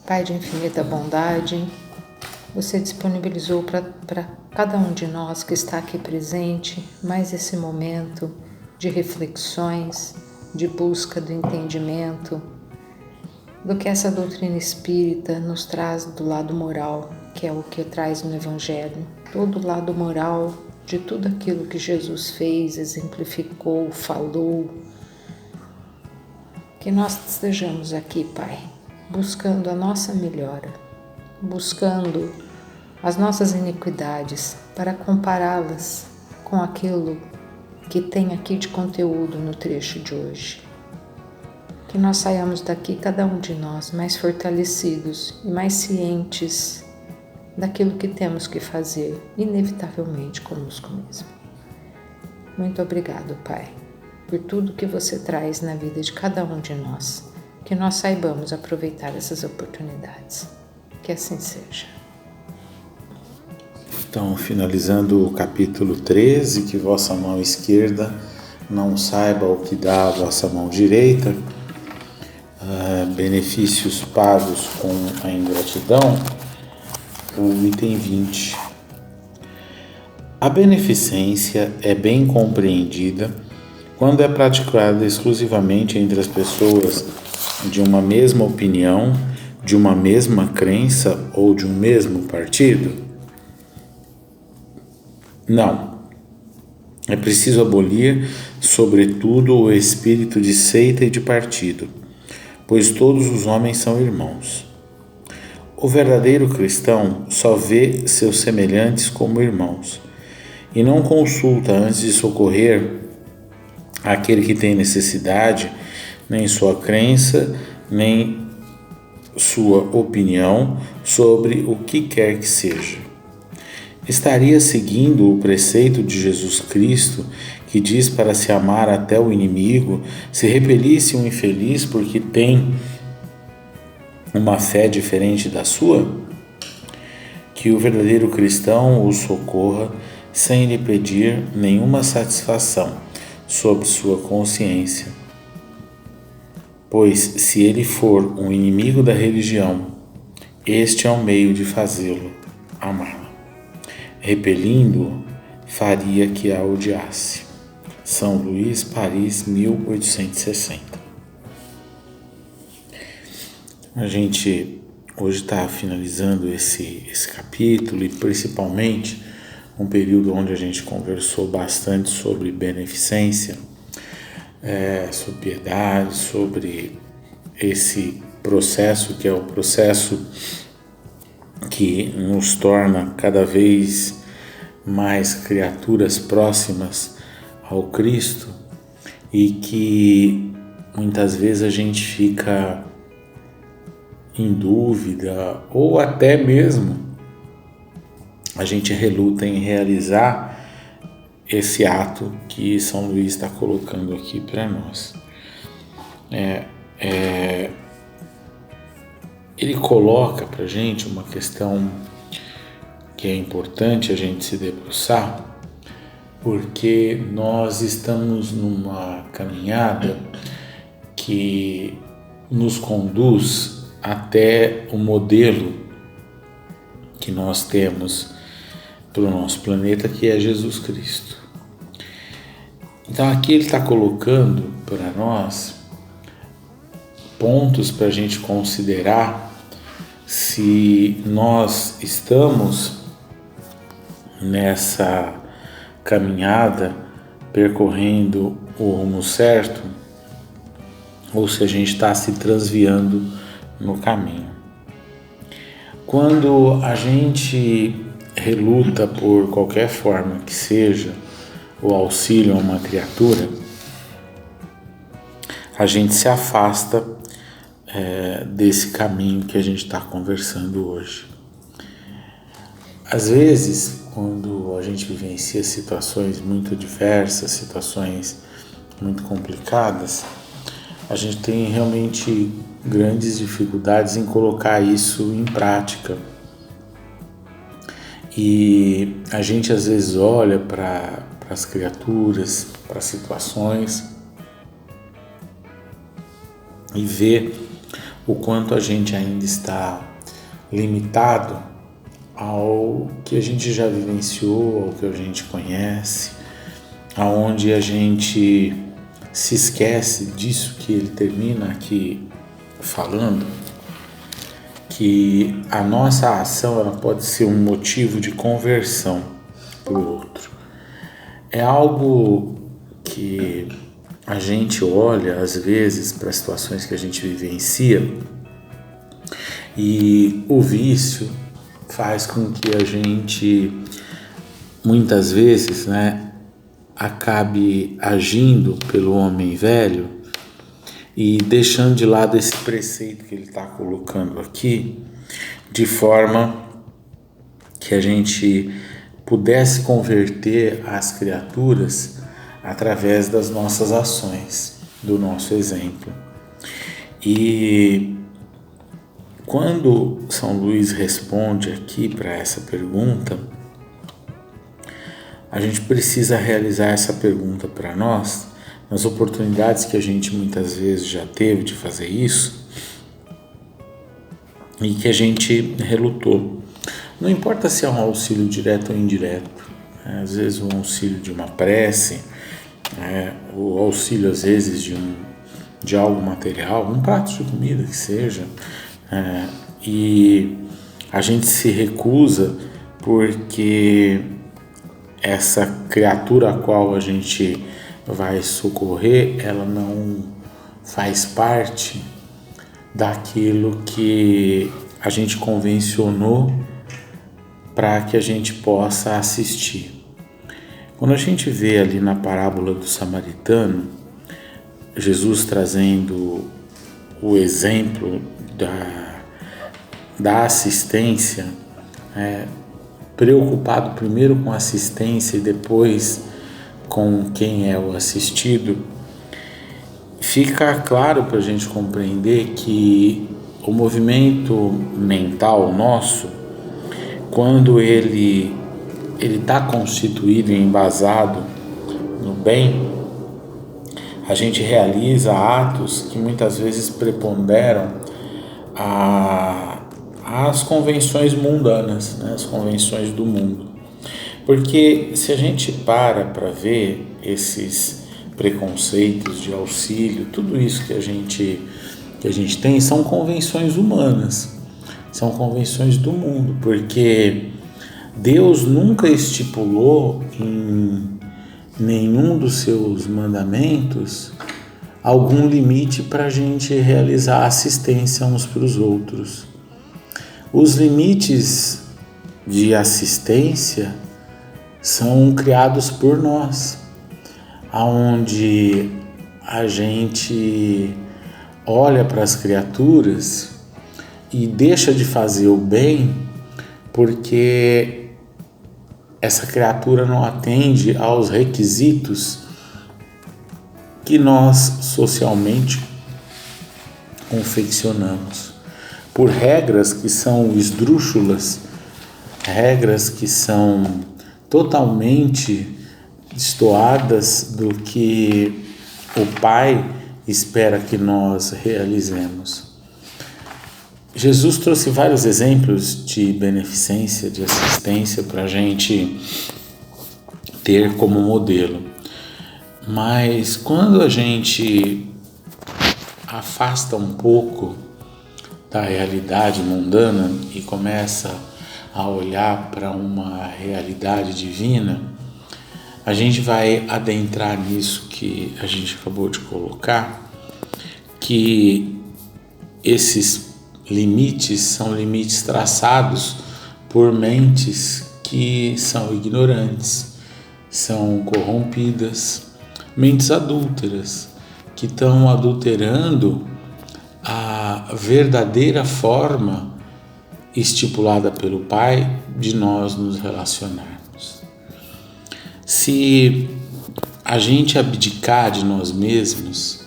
Pai de infinita bondade, você disponibilizou para cada um de nós que está aqui presente mais esse momento de reflexões, de busca do entendimento, do que essa doutrina espírita nos traz do lado moral, que é o que traz no Evangelho, todo o lado moral de tudo aquilo que Jesus fez, exemplificou, falou. Que nós estejamos aqui, Pai, buscando a nossa melhora, buscando as nossas iniquidades para compará-las com aquilo que tem aqui de conteúdo no trecho de hoje. Que nós saiamos daqui, cada um de nós, mais fortalecidos e mais cientes daquilo que temos que fazer, inevitavelmente conosco mesmo. Muito obrigado, Pai, por tudo que você traz na vida de cada um de nós, que nós saibamos aproveitar essas oportunidades. Que assim seja. Então, finalizando o capítulo 13, que vossa mão esquerda não saiba o que dá a vossa mão direita, benefícios pagos com a ingratidão, o item 20. A beneficência é bem compreendida quando é praticada exclusivamente entre as pessoas de uma mesma opinião, de uma mesma crença ou de um mesmo partido? Não. É preciso abolir, sobretudo, o espírito de seita e de partido, pois todos os homens são irmãos. O verdadeiro cristão só vê seus semelhantes como irmãos e não consulta antes de socorrer aquele que tem necessidade, nem sua crença, nem sua opinião sobre o que quer que seja. Estaria seguindo o preceito de Jesus Cristo, que diz para se amar até o inimigo, se repelisse um infeliz porque tem uma fé diferente da sua? Que o verdadeiro cristão o socorra sem lhe pedir nenhuma satisfação sobre sua consciência. Pois, se ele for um inimigo da religião, este é um meio de fazê-lo amá-la. Repelindo-o, faria que a odiasse. São Luís, Paris, 1860. A gente hoje está finalizando esse capítulo e principalmente um período onde a gente conversou bastante sobre beneficência, sobre piedade, sobre esse processo que é o processo que nos torna cada vez mais criaturas próximas ao Cristo e que muitas vezes a gente fica em dúvida ou até mesmo a gente reluta em realizar esse ato que São Luís está colocando aqui para nós. Ele coloca para a gente uma questão que é importante a gente se debruçar, porque nós estamos numa caminhada que nos conduz até o modelo que nós temos para o nosso planeta, que é Jesus Cristo. Então aqui ele está colocando para nós pontos para a gente considerar se nós estamos nessa caminhada percorrendo o rumo certo ou se a gente está se transviando no caminho. Quando a gente reluta por qualquer forma que seja o auxílio a uma criatura, a gente se afasta desse caminho que a gente está conversando hoje. Às vezes, quando a gente vivencia situações muito diversas, situações muito complicadas, a gente tem realmente grandes dificuldades em colocar isso em prática. E a gente às vezes olha para as criaturas, para as situações e vê o quanto a gente ainda está limitado ao que a gente já vivenciou, ao que a gente conhece, aonde a gente se esquece disso que ele termina aqui falando, que a nossa ação ela pode ser um motivo de conversão para o outro. É algo que a gente olha às vezes para situações que a gente vivencia e o vício faz com que a gente muitas vezes, acabe agindo pelo homem velho e deixando de lado esse preceito que ele está colocando aqui, de forma que a gente pudesse converter as criaturas através das nossas ações, do nosso exemplo. E quando São Luís responde aqui para essa pergunta, a gente precisa realizar essa pergunta para nós, nas oportunidades que a gente muitas vezes já teve de fazer isso e que a gente relutou. Não importa se é um auxílio direto ou indireto, às vezes um auxílio de uma prece, o auxílio às vezes de algo material, um prato de comida que seja, e a gente se recusa porque essa criatura a qual a gente vai socorrer, ela não faz parte daquilo que a gente convencionou para que a gente possa assistir. Quando a gente vê ali na parábola do samaritano, Jesus trazendo o exemplo da assistência, preocupado primeiro com a assistência e depois com quem é o assistido, fica claro para a gente compreender que o movimento mental nosso, quando ele está constituído e embasado no bem, a gente realiza atos que muitas vezes preponderam as convenções mundanas, as convenções do mundo. Porque se a gente para ver esses preconceitos de auxílio, tudo isso que a gente tem são convenções humanas, são convenções do mundo, porque Deus nunca estipulou em nenhum dos seus mandamentos algum limite para a gente realizar assistência uns para os outros. Os limites de assistência são criados por nós, aonde a gente olha para as criaturas e deixa de fazer o bem porque essa criatura não atende aos requisitos que nós socialmente confeccionamos, por regras que são esdrúxulas, regras que são totalmente destoadas do que o Pai espera que nós realizemos. Jesus trouxe vários exemplos de beneficência, de assistência para a gente ter como modelo. Mas quando a gente afasta um pouco da realidade mundana e começa a olhar para uma realidade divina, a gente vai adentrar nisso que a gente acabou de colocar, que esses limites são limites traçados por mentes que são ignorantes, são corrompidas, mentes adúlteras, que estão adulterando a verdadeira forma estipulada pelo Pai de nós nos relacionarmos. Se a gente abdicar de nós mesmos,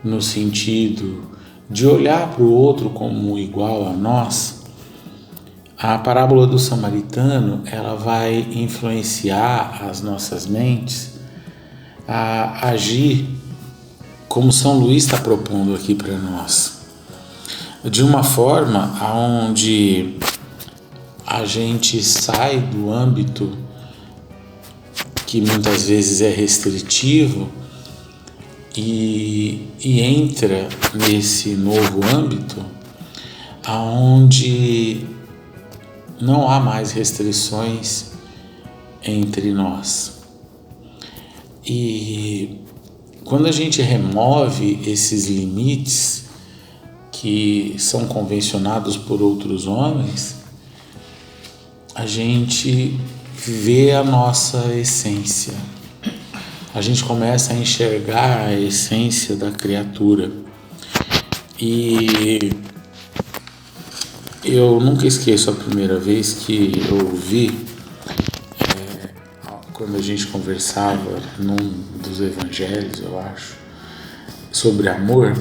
no sentido de olhar para o outro como igual a nós, a parábola do samaritano ela vai influenciar as nossas mentes a agir como São Luís está propondo aqui para nós. de uma forma onde a gente sai do âmbito que muitas vezes é restritivo e entra nesse novo âmbito onde não há mais restrições entre nós. E quando a gente remove esses limites que são convencionados por outros homens, a gente vê a nossa essência. A gente começa a enxergar a essência da criatura. E eu nunca esqueço a primeira vez que eu ouvi, quando a gente conversava num dos evangelhos, eu acho, sobre amor,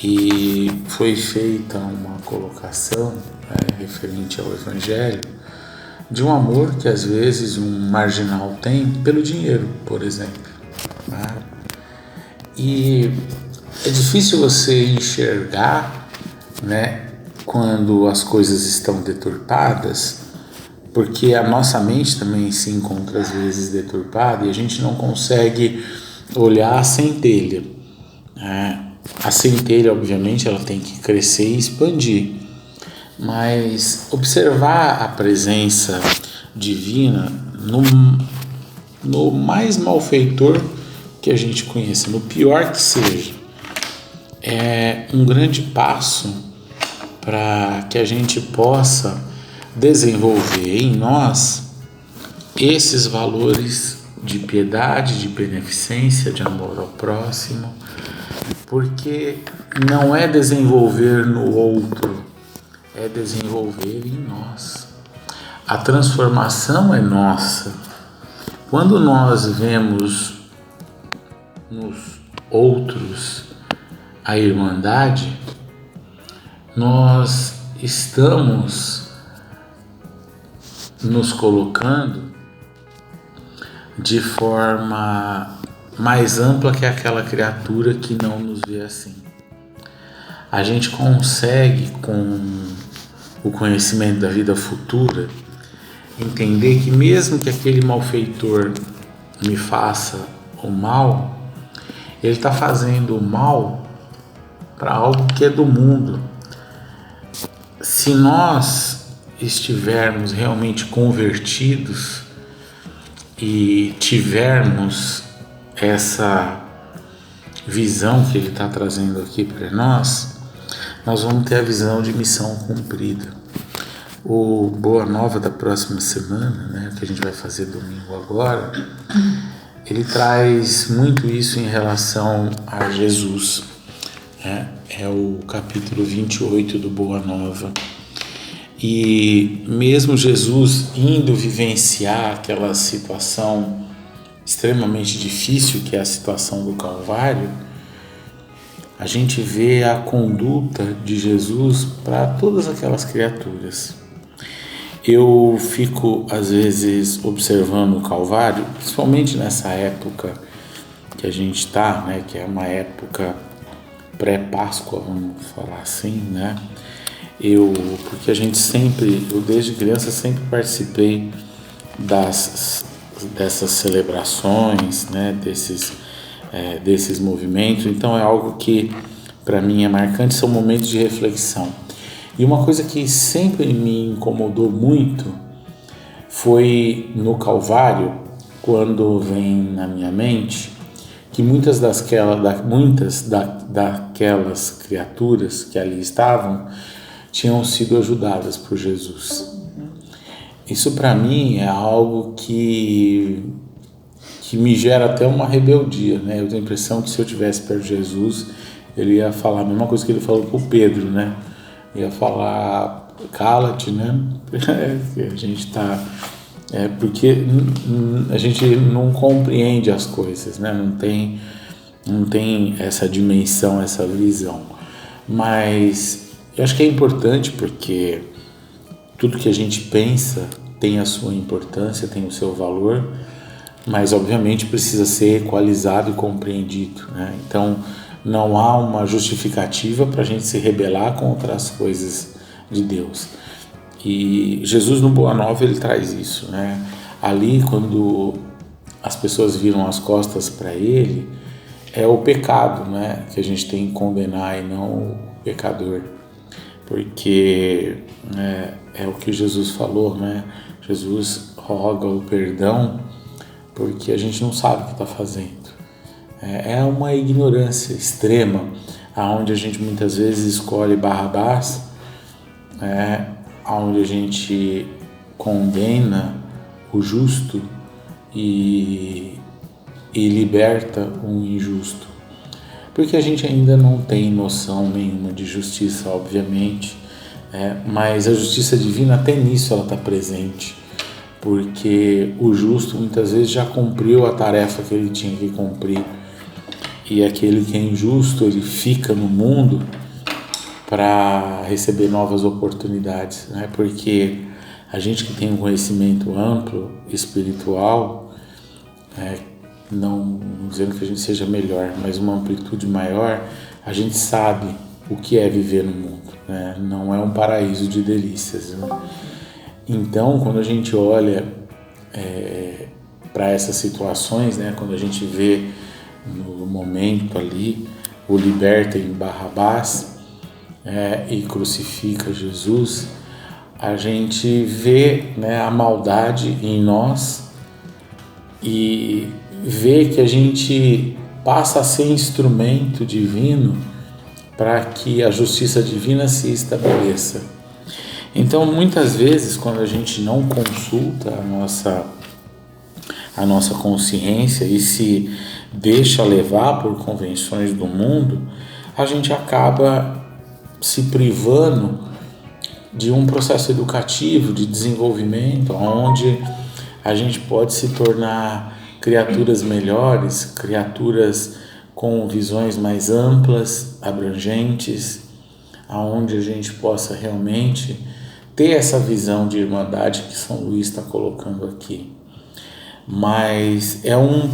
e foi feita uma colocação referente ao evangelho de um amor que às vezes um marginal tem pelo dinheiro, por exemplo. Né? E é difícil você enxergar, né, quando as coisas estão deturpadas, porque a nossa mente também se encontra às vezes deturpada e a gente não consegue olhar a centelha. A centelha, obviamente, ela tem que crescer e expandir, mas observar a presença divina no mais malfeitor que a gente conheça, no pior que seja, é um grande passo para que a gente possa desenvolver em nós esses valores de piedade, de beneficência, de amor ao próximo, porque não é desenvolver no outro, é desenvolver em nós. A transformação é nossa. Quando nós vemos nos outros a irmandade, nós estamos nos colocando de forma mais ampla que aquela criatura que não nos vê assim. A gente consegue, com o conhecimento da vida futura, entender que mesmo que aquele malfeitor me faça o mal, ele está fazendo o mal para algo que é do mundo. Se nós estivermos realmente convertidos e tivermos essa visão que ele está trazendo aqui para nós vamos ter a visão de missão cumprida. O Boa Nova da próxima semana, né, que a gente vai fazer domingo agora, ele traz muito isso em relação a Jesus. É o capítulo 28 do Boa Nova. E mesmo Jesus indo vivenciar aquela situação extremamente difícil que é a situação do Calvário, a gente vê a conduta de Jesus para todas aquelas criaturas. Eu fico às vezes observando o Calvário, principalmente nessa época que a gente está, né, que é uma época pré-Páscoa, vamos falar assim, né? Porque a gente eu desde criança sempre participei dessas celebrações, né, desses movimentos, então é algo que para mim é marcante, são momentos de reflexão. E uma coisa que sempre me incomodou muito foi no Calvário, quando vem na minha mente que muitas daquelas criaturas que ali estavam tinham sido ajudadas por Jesus. Isso para mim é algo que me gera até uma rebeldia, né? Eu tenho a impressão que se eu estivesse perto de Jesus, ele ia falar a mesma coisa que ele falou para o Pedro, né? Ia falar, cala-te, né? A gente está... porque a gente não compreende as coisas, né? Não tem essa dimensão, essa visão. Mas eu acho que é importante porque tudo que a gente pensa tem a sua importância, tem o seu valor, mas obviamente precisa ser equalizado e compreendido, né? Então, não há uma justificativa para a gente se rebelar contra as coisas de Deus. E Jesus no Boa Nova ele traz isso, né? Ali quando as pessoas viram as costas para ele, é o pecado, né, que a gente tem que condenar e não o pecador, porque é o que Jesus falou, né? Jesus roga o perdão porque a gente não sabe o que está fazendo. É uma ignorância extrema, aonde a gente muitas vezes escolhe Barrabás, aonde a gente condena o justo e liberta o injusto, porque a gente ainda não tem noção nenhuma de justiça, obviamente, mas a justiça divina até nisso ela está presente, porque o justo muitas vezes já cumpriu a tarefa que ele tinha que cumprir, e aquele que é injusto ele fica no mundo para receber novas oportunidades, né? Porque a gente que tem um conhecimento amplo, espiritual, não dizendo que a gente seja melhor, mas uma amplitude maior, a gente sabe o que é viver no mundo, né? Não é um paraíso de delícias, né? Então, quando a gente olha para essas situações, né? Quando a gente vê no momento ali o liberta em Barrabás e crucifica Jesus, a gente vê, né, a maldade em nós e vê que a gente passa a ser instrumento divino para que a justiça divina se estabeleça. Então, muitas vezes, quando a gente não consulta a nossa consciência e se deixa levar por convenções do mundo, a gente acaba se privando de um processo educativo, de desenvolvimento, onde a gente pode se tornar criaturas melhores, criaturas com visões mais amplas, abrangentes, aonde a gente possa realmente ter essa visão de irmandade que São Luís está colocando aqui. Mas é um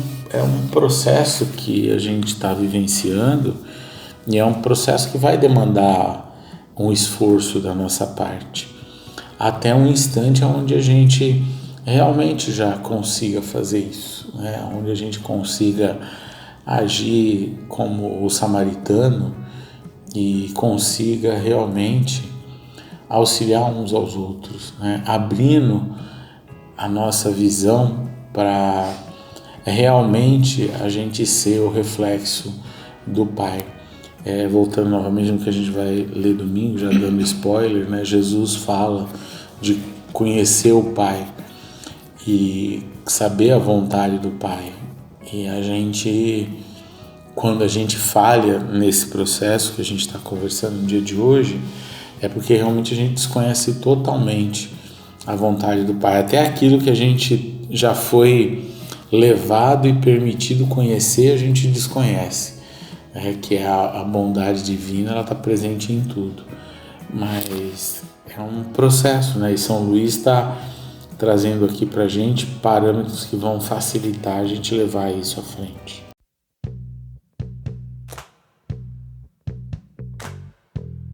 processo que a gente está vivenciando e é um processo que vai demandar um esforço da nossa parte, até um instante onde a gente realmente já consiga fazer isso, né? Onde a gente consiga agir como o samaritano e consiga realmente auxiliar uns aos outros, né? Abrindo a nossa visão para realmente a gente ser o reflexo do Pai. Voltando novamente no que a gente vai ler domingo, já dando spoiler, né? Jesus fala de conhecer o Pai e saber a vontade do Pai. E a gente, quando a gente falha nesse processo que a gente está conversando no dia de hoje, é porque realmente a gente desconhece totalmente a vontade do Pai. Até aquilo que a gente já foi levado e permitido conhecer, a gente desconhece. Que é a bondade divina, ela está presente em tudo. Mas é um processo, né? E São Luís está trazendo aqui para a gente parâmetros que vão facilitar a gente levar isso à frente.